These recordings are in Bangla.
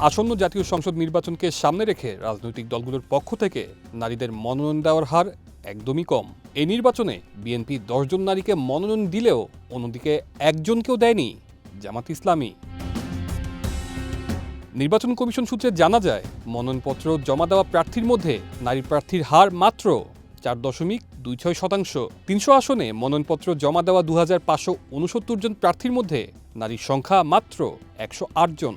আসন্ন জাতীয় সংসদ নির্বাচনকে সামনে রেখে রাজনৈতিক দলগুলোর পক্ষ থেকে নারীদের মনোনয়ন দেওয়ার হার একদমই কম। এই নির্বাচনে বিএনপি 10 জন নারীকে মনোনয়ন দিলেও অন্যদিকে একজনকেও দেয়নি জামাত ইসলামী। নির্বাচন কমিশন সূত্রে জানা যায়, মনোনয়নপত্র জমা দেওয়া প্রার্থীর মধ্যে নারী প্রার্থীর হার মাত্র 4.26%। 300 আসনে মনোনয়নপত্র জমা দেওয়া 2569 জন প্রার্থীর মধ্যে নারীর সংখ্যা মাত্র 108 জন।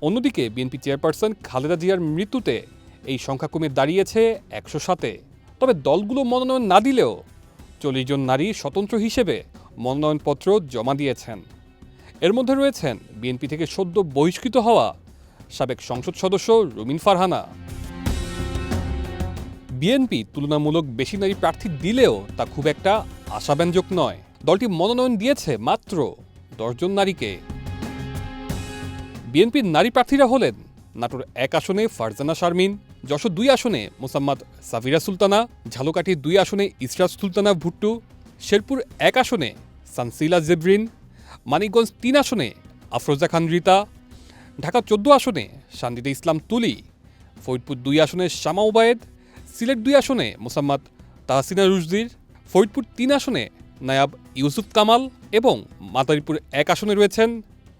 অন্যদিকে বিএনপি চেয়ারপারসন খালেদা জিয়ার মৃত্যুতে এই সংখ্যা কমে দাঁড়িয়েছে 107-এ। তবে দলগুলো মনোনয়ন না দিলেও 40 জন নারী স্বতন্ত্র হিসেবে মনোনয়নপত্র জমা দিয়েছেন। এর মধ্যে রয়েছেন বিএনপি থেকে সদ্য বহিষ্কৃত হওয়া সাবেক সংসদ সদস্য রুমিন ফারহানা। বিএনপি তুলনামূলক বেশি নারী প্রার্থী দিলেও তা খুব একটা আশাব্যঞ্জক নয়। দলটি মনোনয়ন দিয়েছে মাত্র 10 জন নারীকে। বিএনপির নারী প্রার্থীরা হলেন নাটোর 1 আসনে ফারজানা শারমিন, যশোর 2 আসনে মোসাম্মদ সাফিরা সুলতানা, ঝালকাঠি 2 আসনে ইসরাত সুলতানা ভুট্টু, শেরপুর 1 আসনে সানসিলা জেবরিন, মানিকগঞ্জ 3 আসনে আফরোজা খান রিতা, ঢাকা 14 আসনে শান্তিতে ইসলাম তুলি, ফরিদপুর 2 আসনে শামা ওবায়েদ, সিলেট 2 আসনে মোসাম্মদ তাহসিনা রুশদির, ফরিদপুর 3 আসনে নায়াব ইউসুফ কামাল এবং মাদারীপুর 1 আসনে রয়েছেন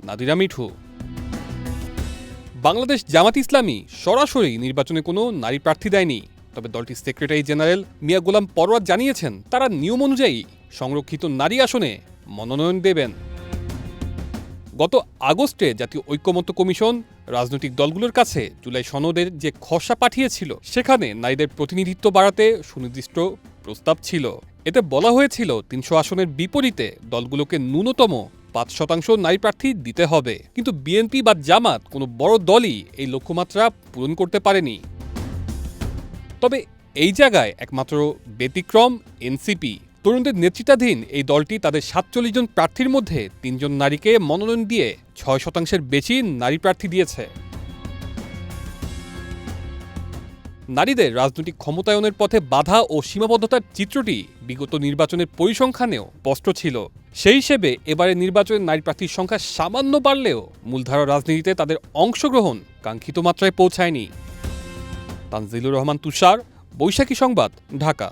নাদিরা মিঠু। বাংলাদেশ জামাত ইসলামী সরাসরি নির্বাচনে কোনো নারী প্রার্থী দেয়নি। তবে দলটির সেক্রেটারি জেনারেল মিয়া গোলাম পরোয়ার জানিয়েছেন, তারা নিয়ম অনুযায়ী সংরক্ষিত নারী আসনে মনোনয়ন দেবেন। গত আগস্টে জাতীয় ঐক্যমত্য কমিশন রাজনৈতিক দলগুলোর কাছে জুলাই সনদের যে খসড়া পাঠিয়েছিল, সেখানে নারীদের প্রতিনিধিত্ব বাড়াতে সুনির্দিষ্ট প্রস্তাব ছিল। এতে বলা হয়েছিল 300 আসনের বিপরীতে দলগুলোকে ন্যূনতম 5% নারী প্রার্থী দিতে হবে। কিন্তু বিএনপি বা জামাত কোনো বড় দলই এই লক্ষ্যমাত্রা পূরণ করতে পারেনি। তবে এই জায়গায় একমাত্র ব্যতিক্রম এনসিপি। তরুণদের নেতৃত্বাধীন এই দলটি তাদের 47 জন প্রার্থীর মধ্যে 3 জন নারীকে মনোনয়ন দিয়ে 6% বেশি নারী প্রার্থী দিয়েছে। নারীদের রাজনৈতিক ক্ষমতায়নের পথে বাধা ও সীমাবদ্ধতার চিত্রটি বিগত নির্বাচনের পরিসংখ্যানেও স্পষ্ট ছিল। সেই হিসেবে এবারে নির্বাচনে নারী প্রার্থীর সংখ্যা সামান্য বাড়লেও মূলধারা রাজনীতিতে তাদের অংশগ্রহণ কাঙ্ক্ষিত মাত্রায় পৌঁছায়নি। তানজিলুর রহমান তুষার, বৈশাখী সংবাদ, ঢাকা।